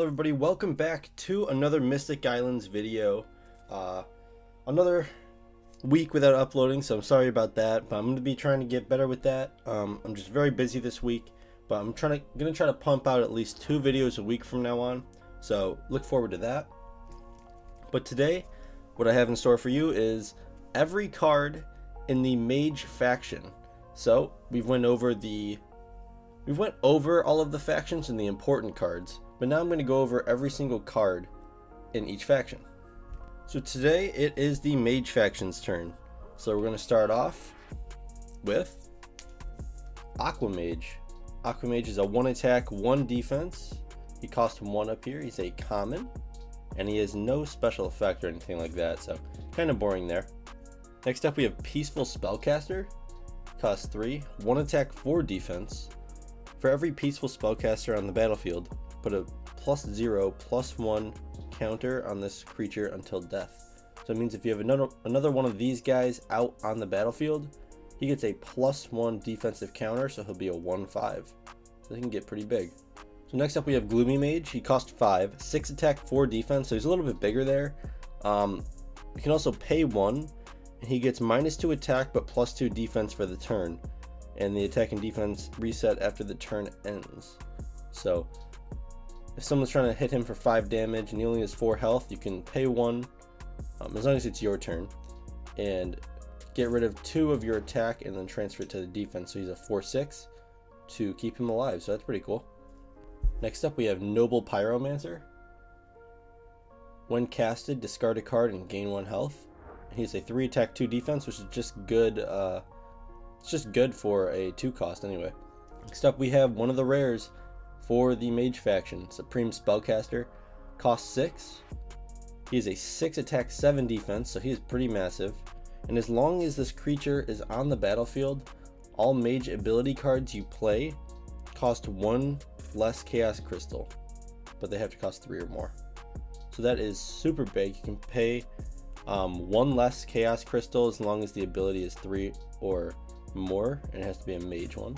everybody, welcome back to another Mystic Islands video. Another week without uploading, so I'm sorry about that, but I'm going to be trying to get better with that. I'm just very busy this week, but I'm going to try to pump out at least 2 videos a week from now on, so look forward to that. But today, what I have in store for you is every card in the Mage faction. So we went over all of the factions and the important cards, but now I'm going to go over every single card in each faction. So today it is the Mage faction's turn. So we're going to start off with Aquamage. Aquamage is a 1 attack, 1 defense. He costs 1 up here. He's a common, and he has no special effect or anything like that, so kind of boring there. Next up we have Peaceful Spellcaster. Costs 3, 1 attack, 4 defense. For every Peaceful Spellcaster on the battlefield, put a +0/+1 counter on this creature until death. So it means if you have another one of these guys out on the battlefield, he gets a +1 defensive counter, so he'll be a 1/5. So he can get pretty big. So next up we have Gloomy Mage. He costs 5, 6 attack, 4 defense, so he's a little bit bigger there. You can also pay 1, and he gets -2 attack but +2 defense for the turn. And the attack and defense reset after the turn ends. So if someone's trying to hit him for 5 damage and he only has 4 health, you can pay 1, as long as it's your turn, and get rid of 2 of your attack and then transfer it to the defense. So he's a 4/6 to keep him alive, so that's pretty cool. Next up we have Noble Pyromancer. When casted, discard a card and gain 1 health. He's a 3 attack, 2 defense, which is just good. It's just good for a 2 cost anyway. Next up we have one of the rares for the Mage faction, Supreme Spellcaster. Costs 6. He is a 6 attack, 7 defense, so he is pretty massive. And as long as this creature is on the battlefield, all Mage ability cards you play cost 1 less Chaos Crystal, but they have to cost 3 or more. So that is super big. You can pay 1 less Chaos Crystal as long as the ability is 3 or more, and it has to be a Mage one.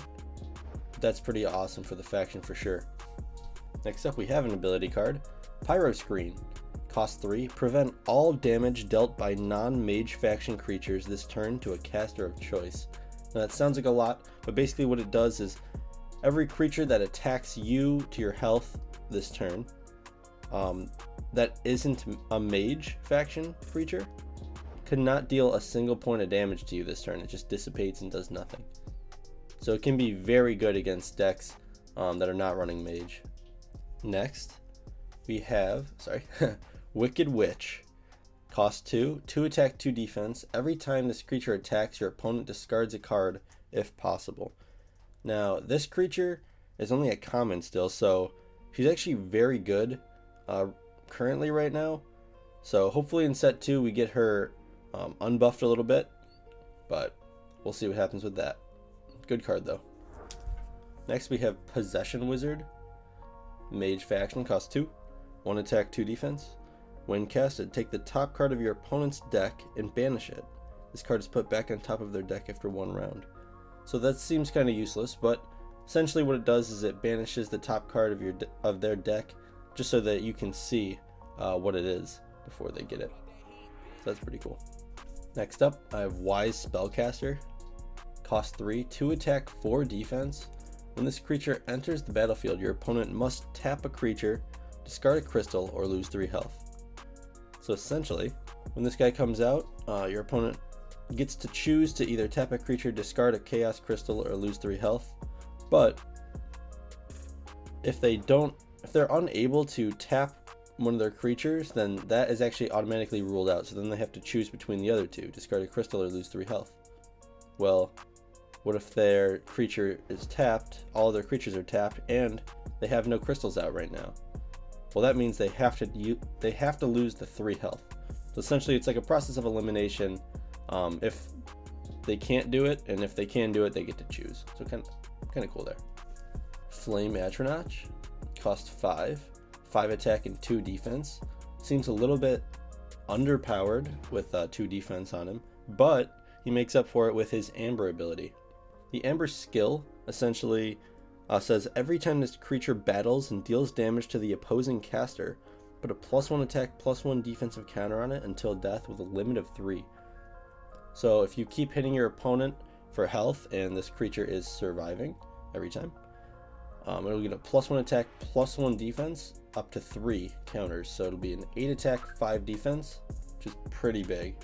That's pretty awesome for the faction for sure. Next up we have an ability card, Pyro Screen. Costs 3, prevent all damage dealt by non-Mage faction creatures this turn to a caster of choice. Now that sounds like a lot, but basically what it does is every creature that attacks you to your health this turn, that isn't a Mage faction creature, could not deal a single point of damage to you this turn. It just dissipates and does nothing. So it can be very good against decks that are not running Mage. Next, we have, Wicked Witch. Cost 2, 2 attack, 2 defense. Every time this creature attacks, your opponent discards a card if possible. Now, this creature is only a common still, so she's actually very good currently right now. So hopefully in set 2 we get her unbuffed a little bit, but we'll see what happens with that. Good card though. Next we have Possession Wizard. Mage faction, costs 2, 1 attack, 2 defense. When casted, take the top card of your opponent's deck and banish it. This card is put back on top of their deck after 1 round. So that seems kind of useless, but essentially what it does is it banishes the top card of their deck just so that you can see what it is before they get it. So that's pretty cool. Next up, I have Wise Spellcaster. Cost 3, 2 attack, 4 defense. When this creature enters the battlefield, your opponent must tap a creature, discard a crystal, or lose 3 health. So essentially, when this guy comes out, your opponent gets to choose to either tap a creature, discard a chaos crystal, or lose 3 health. But if they're unable to tap one of their creatures, then that is actually automatically ruled out. So then they have to choose between the other 2, discard a crystal or lose 3 health. Well, what if their creature is tapped, all their creatures are tapped, and they have no crystals out right now? Well, that means they have to lose the 3 health. So essentially it's like a process of elimination. If they can't do it, and if they can do it, they get to choose. So kind of cool there. Flame Atronach. Cost 5, 5 attack and 2 defense. Seems a little bit underpowered with 2 defense on him, but he makes up for it with his Amber ability. The Amber skill essentially Says every time this creature battles and deals damage to the opposing caster, put a +1 attack, +1 defensive counter on it until death with a limit of 3. So if you keep hitting your opponent for health and this creature is surviving every time, it'll get a +1 attack, +1 defense, up to 3 counters. So it'll be an 8 attack, 5 defense, which is pretty big.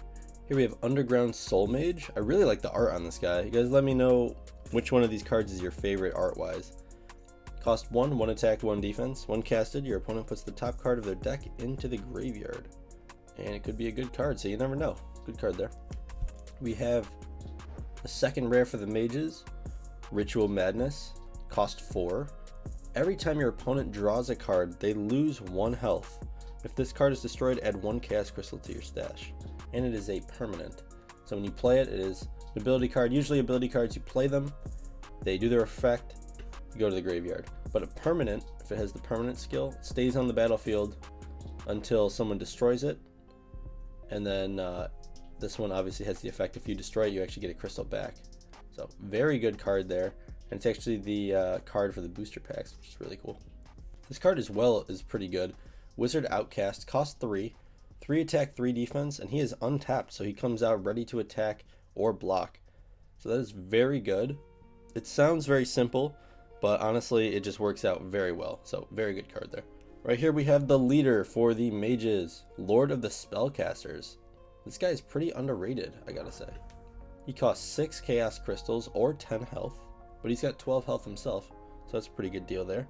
Here we have Underground Soul Mage. I really like the art on this guy. You guys let me know which one of these cards is your favorite art-wise. Cost 1, 1 attack, 1 defense. When casted, your opponent puts the top card of their deck into the graveyard. And it could be a good card, so you never know. Good card there. We have a second rare for the mages, Ritual Madness. Cost 4. Every time your opponent draws a card, they lose 1 health. If this card is destroyed, add 1 Chaos Crystal to your stash. And it is a permanent. So when you play it, it is an ability card. Usually ability cards, you play them, they do their effect, you go to the graveyard. But a permanent, if it has the permanent skill, it stays on the battlefield until someone destroys it. And then this one obviously has the effect, if you destroy it, you actually get a crystal back. So very good card there. And it's actually the card for the booster packs, which is really cool. This card as well is pretty good. Wizard Outcast, cost 3. 3 attack, 3 defense, and he is untapped, so he comes out ready to attack or block. So that is very good. It sounds very simple, but honestly, it just works out very well. So very good card there. Right here we have the leader for the mages, Lord of the Spellcasters. This guy is pretty underrated, I gotta say. He costs 6 Chaos Crystals or 10 health, but he's got 12 health himself, so that's a pretty good deal there.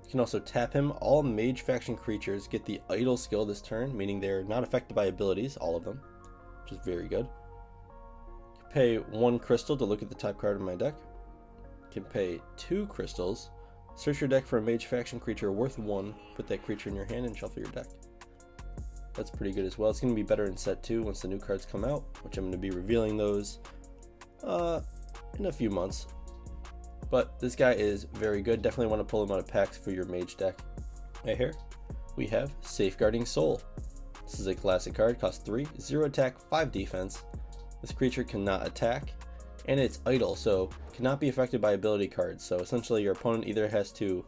You can also tap him. All Mage faction creatures get the idle skill this turn, meaning they're not affected by abilities, all of them, which is very good. You can pay 1 crystal to look at the top card of my deck. You can pay 2 crystals. Search your deck for a Mage faction creature worth 1, put that creature in your hand and shuffle your deck. That's pretty good as well. It's going to be better in set 2 once the new cards come out, which I'm going to be revealing those in a few months. But this guy is very good. Definitely want to pull him out of packs for your mage deck. Right here, we have Safeguarding Soul. This is a classic card, costs 3, 0 attack, 5 defense. This creature cannot attack, and it's idle, so cannot be affected by ability cards. So essentially your opponent either has to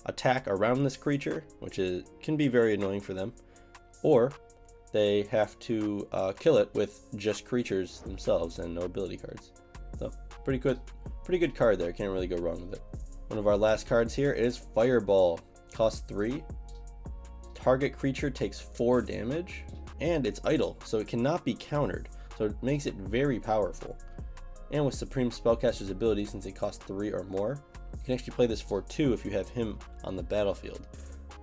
attack around this creature, which can be very annoying for them, or they have to kill it with just creatures themselves and no ability cards. So pretty good card there, can't really go wrong with it. One of our last cards here is Fireball. Costs 3. Target creature takes 4 damage, and it's idle, so it cannot be countered. So it makes it very powerful. And with Supreme Spellcaster's ability, since it costs 3 or more, you can actually play this for 2 if you have him on the battlefield.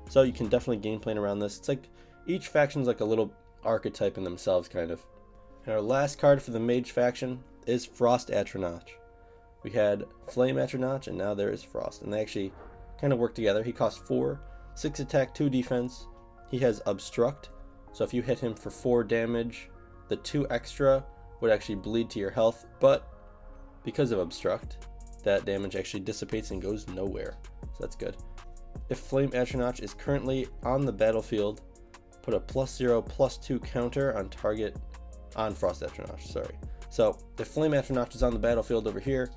So you can definitely game plan around this. It's like each faction's like a little archetype in themselves, kind of. And our last card for the Mage faction is Frost Atronach. We had Flame Atronach, and now there is Frost, and they actually kind of work together. He costs 4, 6 attack, 2 defense. He has Obstruct, so if you hit him for 4 damage, the 2 extra would actually bleed to your health, but because of Obstruct, that damage actually dissipates and goes nowhere, so that's good. If Flame Atronach is currently on the battlefield, put a +0/+2 counter on target on Frost Atronach, sorry. So if Flame Atronach is on the battlefield over here,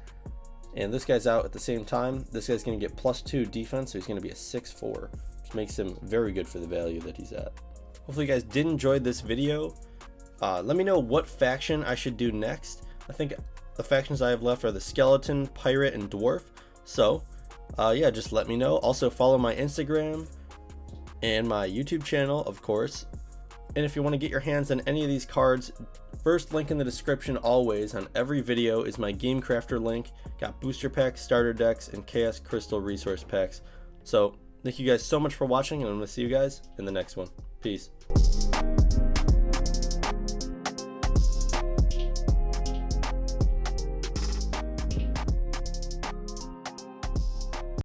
and this guy's out at the same time, this guy's going to get +2 defense, so he's going to be a 6/4, which makes him very good for the value that he's at. Hopefully you guys did enjoy this video. Let me know what faction I should do next. I think the factions I have left are the Skeleton, Pirate, and Dwarf. So yeah, just let me know. Also follow my Instagram and my YouTube channel, of course. And if you want to get your hands on any of these cards, first link in the description always on every video is my Game Crafter link. Got booster packs, starter decks, and Chaos Crystal resource packs. So thank you guys so much for watching, and I'm going to see you guys in the next one. Peace.